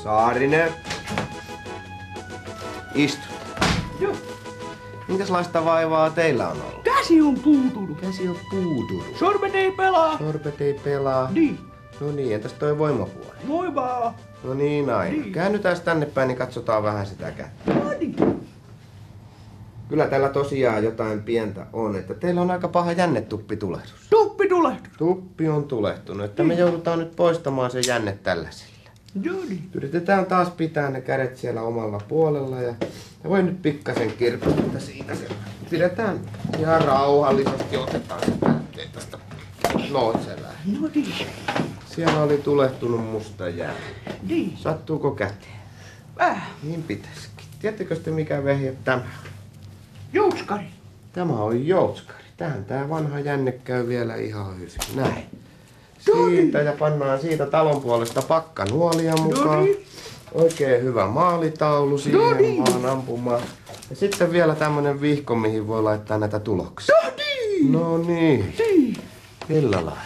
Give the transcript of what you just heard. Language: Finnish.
Saarinen. Istu. Joo. Minkälaista vaivaa teillä on ollut? Käsi on puutunut. Käsi on puutunut. Sormet ei pelaa. Sormet ei pelaa. Niin. No niin, entäs toi voimapuoli? Voimaa. No niin aina. Niin. Käännytään tänne päin, niin katsotaan vähän sitä kättä. No niin. Kyllä täällä tosiaan jotain pientä on, että teillä on aika paha jännetuppitulehdus. Tuppi tulehtui. Tuppi on tulehtunut, että me joudutaan nyt poistamaan se jänne tällaisilla. Joo niin. Yritetään taas pitää ne kädet siellä omalla puolella ja voi nyt pikkasen kirputtaa siitä. Pidetään ihan rauhallisesti, otetaan se tärkein tästä nootselää. No niin. Siellä oli tulehtunut musta jänne. Niin. Sattuuko käteen? Niin pitäisikin. Tiedättekö te mikä vehje tämä? Joutskari. Tämä on joutskari. Tähän tää vanha jänne käy vielä ihan hyvin. Näin. Noniin. Siitä ja pannaan siitä talon puolesta pakkanuolia mukaan. Noniin. Oikein hyvä maalitaulu siihen Noniin. vaan ampumaan. Ja sitten vielä tämmönen vihko, mihin voi laittaa näitä tuloksia. No niin. No niin. Niin. Millä lailla?